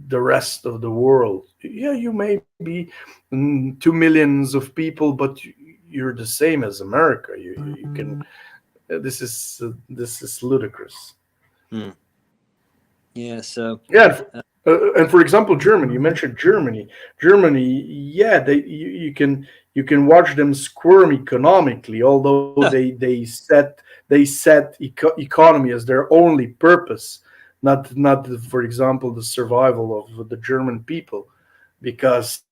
A: the rest of the world. Yeah, you may be 2 millions of people, but you're the same as America. You can. This is ludicrous.
B: mm. Yeah. So
A: Yeah,
B: uh,
A: and for example, Germany. You mentioned Germany. Germany, yeah, you can watch them squirm economically, although they set economy as their only purpose, not for example the survival of the German people, because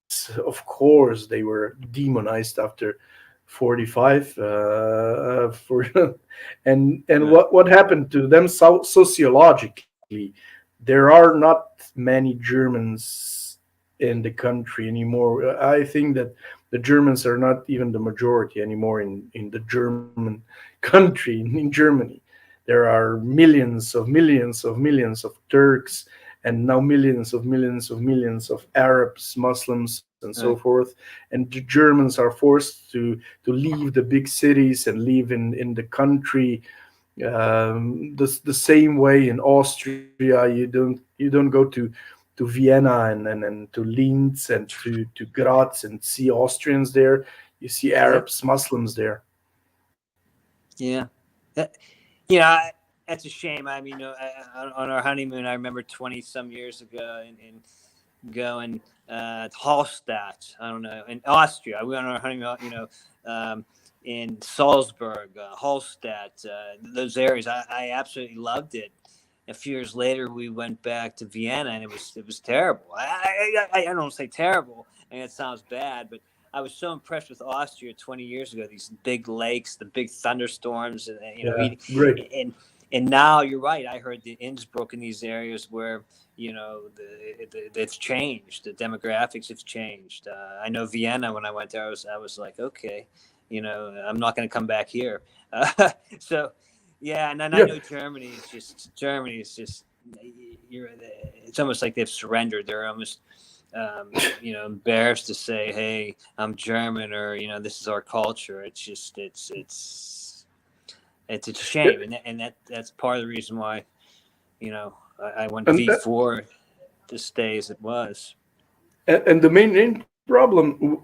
A: of course they were demonized after 45 for and
B: right,
A: what happened to them sociologically. There are not many Germans in the country anymore. I think that the Germans are not even the majority anymore in the German country, in Germany. There are millions of Turks and now millions of Arabs, Muslims, and so
B: Right.
A: forth. And the Germans are forced to leave the big cities and live in the country. The same way in Austria, you don't go to Vienna and to Linz and to Graz and see Austrians there. You see
B: Yeah.
A: Arabs, Muslims there.
B: Yeah. That, you know, I, that's a shame. I mean, on our honeymoon, I remember 20 some years ago and going to Hallstatt. I don't know, in Austria. We went on our honeymoon, um, in Salzburg, Hallstatt, those areas. I absolutely loved it. A few years later, we went back to Vienna, and it was terrible. I don't say terrible, and it sounds bad, but I was so impressed with Austria 20 years ago. These big lakes, the big thunderstorms, and
A: Yeah, great.
B: and and now you're right. I heard the Innsbruck in these areas where it's changed. The demographics have changed. I know Vienna. When I went there, I was like, okay, I'm not going to come back here. So yeah, and then I
A: Yeah,
B: know Germany is just you're. It's almost like they've surrendered. They're almost embarrassed to say, "Hey, I'm German," or this is our culture. It's just it's a
A: yeah.
B: shame, and that's part of the reason why I went
A: and
B: V4 to stay as it was.
A: and the main problem,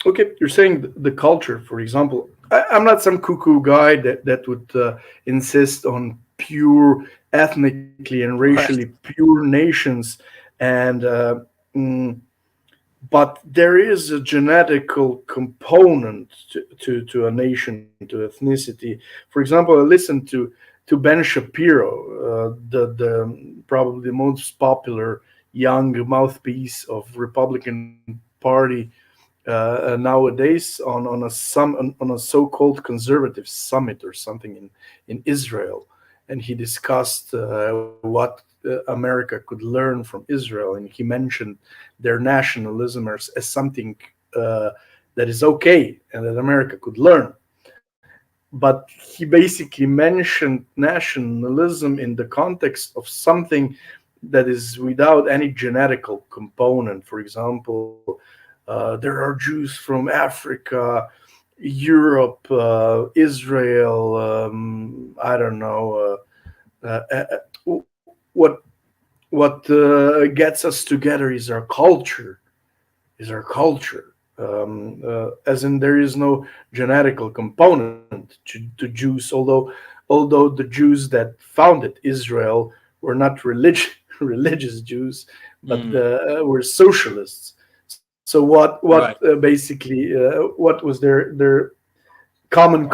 A: okay, you're saying the culture, for example. I'm not some cuckoo guy that would insist on pure ethnically and racially
B: Right.
A: pure nations, and but there is a genetical component to a nation, to ethnicity. For example, I listened to Ben Shapiro, the probably the most popular young mouthpiece of Republican Party nowadays on on a so-called conservative summit or something in Israel, and he discussed what America could learn from Israel, and he mentioned their nationalism as something that is okay and that America could learn. But he basically mentioned nationalism in the context of something that is without any genetical component. For example, there are Jews from Africa, Europe, Israel. I don't know. What gets us together is our culture. Is our culture. As in, there is no genetical component to Jews, although the Jews that founded Israel were not religious Jews, but
B: Mm,
A: were socialists. So what
B: right.
A: basically what was their common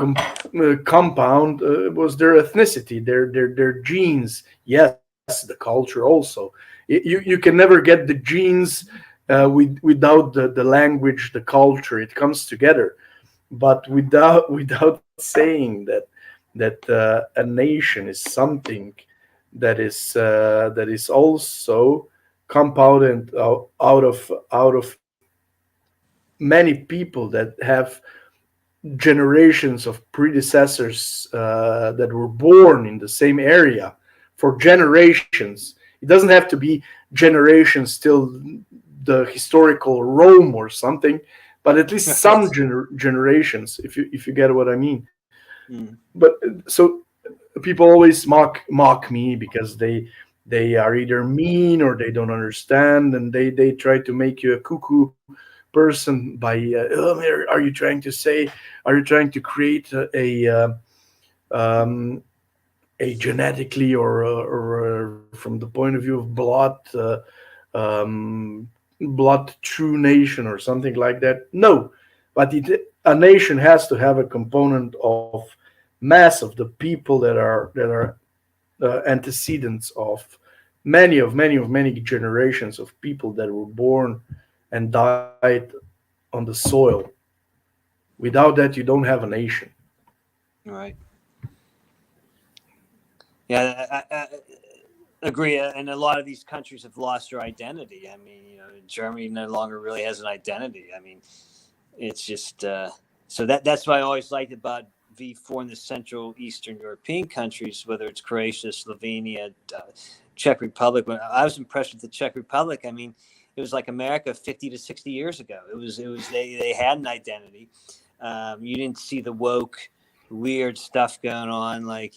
A: compound was their ethnicity, their genes. Yes, the culture also. You can never get the genes without the language, the culture. It comes together, but without saying that a nation is something that is also compounded out of many people that have generations of predecessors that were born in the same area for generations. It doesn't have to be generations till the historical Rome or something, but at least some
B: Right.
A: generations, if you get what I mean.
B: Mm,
A: But so people always mock me because they are either mean or they don't understand, and they try to make you a cuckoo person by are you trying to say, are you trying to create um, a genetically or from the point of view of um, blood true nation or something like that? No, but a nation has to have a component of mass of the people that are antecedents of many generations of people that were born and died on the soil. Without that, you don't have a nation.
B: right. Yeah, I agree. And a lot of these countries have lost their identity. I mean, Germany no longer really has an identity. I mean, it's just so that's what I always liked about V4 in the Central Eastern European countries, whether it's Croatia, Slovenia, Czech Republic. When I was impressed with the Czech Republic, I mean, it was like America 50 to 60 years ago. It was they had an identity. You didn't see the woke, weird stuff going on, like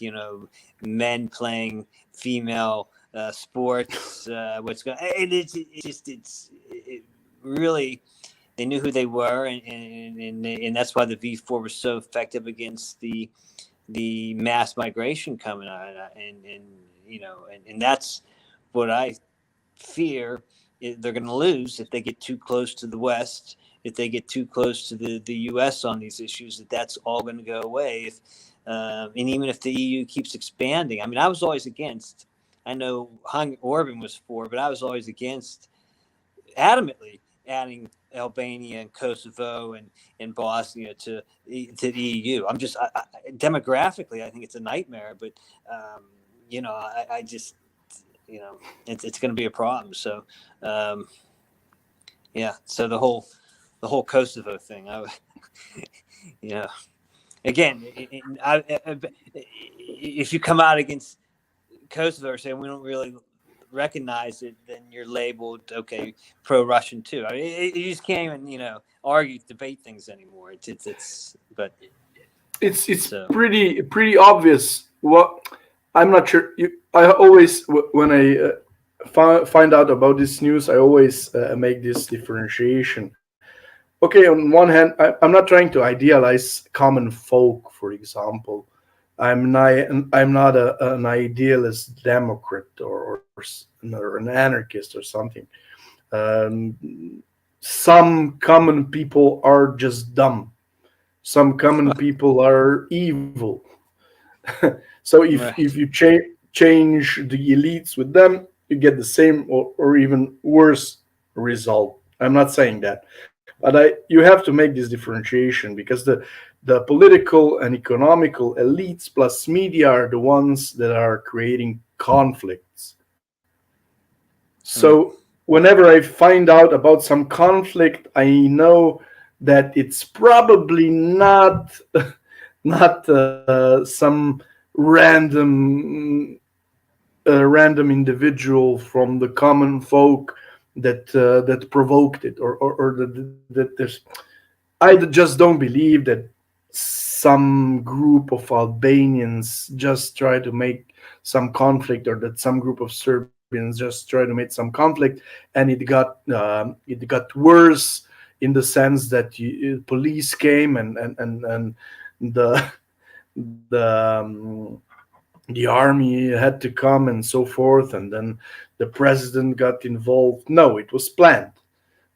B: men playing female sports. What's going? It really, they knew who they were, and that's why the V4 was so effective against the mass migration coming out, and that's what I fear they're going to lose if they get too close to the West, if they get too close to the U.S. on these issues, that's all going to go away. And even if the EU keeps expanding, I mean, I was always against. I know Orban was for, but I was always against adamantly adding Albania and Kosovo and Bosnia to the EU. Demographically, I think it's a nightmare, but I just it's going to be a problem. So so the whole Kosovo thing, again, if you come out against Kosovo or saying we don't really recognize it, then you're labeled pro-Russian too. I mean, you just can't even argue, debate things anymore. But
A: it's
B: so
A: pretty obvious. What I'm not sure. I always when I find out about this news, I always make this differentiation. Okay, on one hand, I'm not trying to idealize common folk, for example. I'm not an idealist Democrat or an anarchist or something. Some common people are just dumb. Some common people are evil. So if
B: right.
A: you change the elites with them, you get the same or even worse result. I'm not saying that, but you have to make this differentiation because the political and economical elites plus media are the ones that are creating conflicts.
B: Right.
A: So whenever I find out about some conflict, I know that it's probably not some random individual from the common folk that provoked it, or that there's. I just don't believe that some group of Albanians just try to make some conflict, or that some group of Serbians just try to make some conflict, and it got worse in the sense that police came and the the the army had to come and so forth, and then the president got involved. No, it was planned.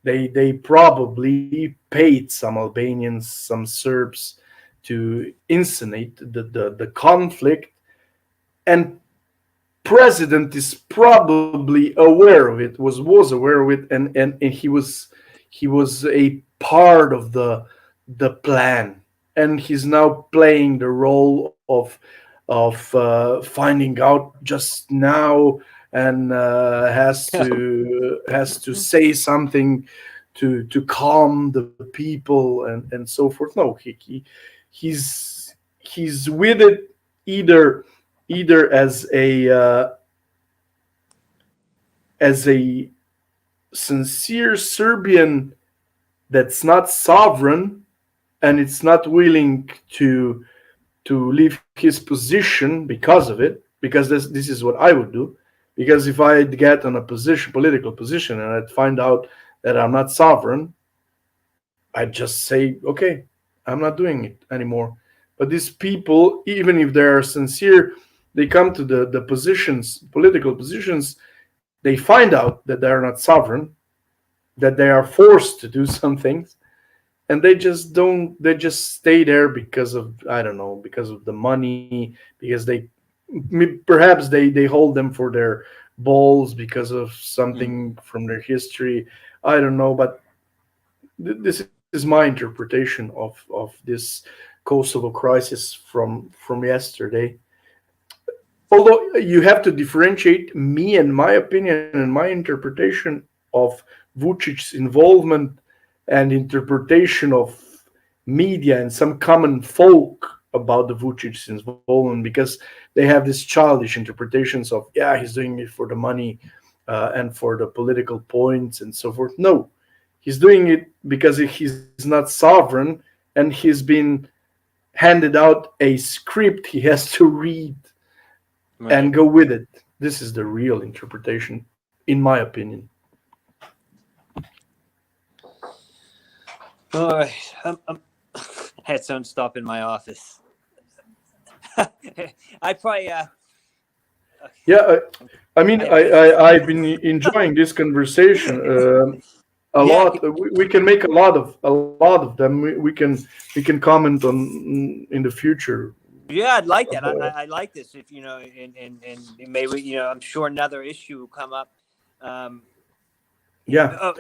A: They probably paid some Albanians, some Serbs, to inscenate the conflict, and president is probably aware of it, was aware of it, and he was a part of the plan, and he's now playing the role of finding out just now, and has to say something to calm the people and so forth. No, he's with it, either as a sincere Serbian that's not sovereign, and it's not willing to leave his position because of it, because this is what I would do. Because if I get on a political position, and I'd find out that I'm not sovereign, I'd just say, okay, I'm not doing it anymore. But these people, even if they are sincere, they come to the positions, political positions, they find out that they are not sovereign, that they are forced to do some things, and they just don't. They just stay there because of, I don't know, because of the money, because perhaps they hold them for their balls because of
B: Mm.
A: something from their history. I don't know, but this is my interpretation of this Kosovo crisis from yesterday. Although you have to differentiate me and my opinion and my interpretation of Vucic's involvement, and interpretation of media and some common folk about the Vucic's involvement, because they have this childish interpretations of, yeah, he's doing it for the money and for the political points and so forth. No, he's doing it because he's not sovereign, and he's been handed out a script he has to read and
B: Right.
A: go with it. This is the real interpretation, in my opinion.
B: All right. I had someone stop in my office. I probably
A: Yeah, I mean,
B: I have business.
A: I've been enjoying this conversation a
B: Yeah,
A: lot. We can make a lot of them. We can comment on in the future.
B: yeah, I'd like that. I like this. If and maybe I'm sure another issue will come up. Um,
A: Yeah,
B: oh,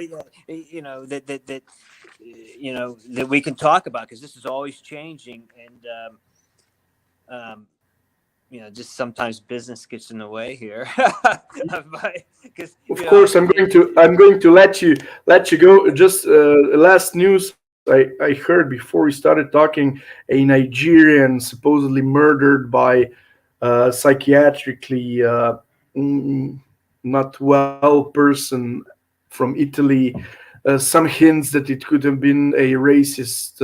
B: that that we can talk about, because this is always changing, and um, just sometimes business gets in the way here. Because
A: of course. I'm going to let you go. Just last news I heard before we started talking: a Nigerian supposedly murdered by psychiatrically not well person from Italy. Some hints that it could have been a racist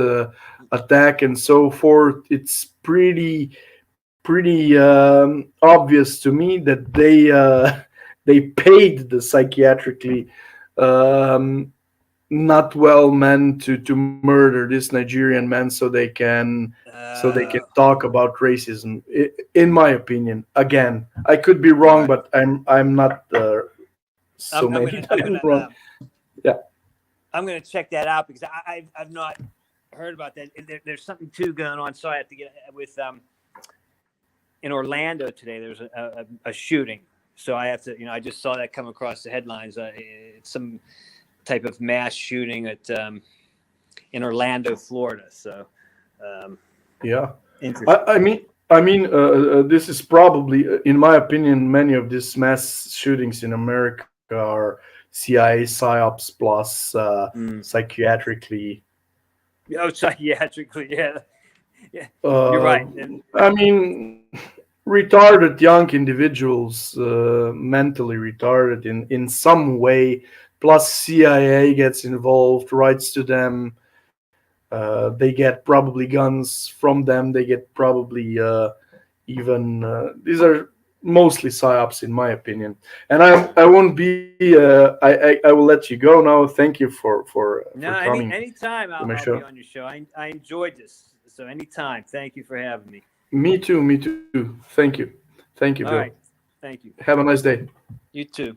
A: attack and so forth. It's pretty obvious to me that they paid the psychiatrically um, not well men to murder this Nigerian man so they can
B: uh,
A: talk about racism. In my opinion, again, I could be wrong,
B: right.
A: but I'm not so
B: I'm
A: many
B: gonna I'm
A: times
B: gonna
A: wrong. Yeah,
B: I'm gonna check that out, because I've not heard about that. There's something too going on, so I have to get with in Orlando today. There's a shooting, so I have to. I just saw that come across the headlines. It's some type of mass shooting at in Orlando, Florida. So
A: yeah.
B: interesting.
A: I mean, this is probably, in my opinion, many of these mass shootings in America are CIA psyops plus
B: Mm.
A: psychiatrically.
B: Oh, psychiatrically, yeah, yeah. You're
A: Uh,
B: right. And
A: I mean, retarded young individuals, mentally retarded in some way. Plus, CIA gets involved, writes to them. They get probably guns from them. They get probably even these are mostly psyops in my opinion. And I won't be I will let you go now. Thank you for
B: no,
A: coming
B: anytime
A: to my
B: I'll
A: show.
B: be on your show. I enjoyed this. So anytime. Thank you for having me.
A: Me too, me too. Thank you, thank you,
B: All
A: Bill.
B: right. Thank you.
A: Have a nice day.
B: You too.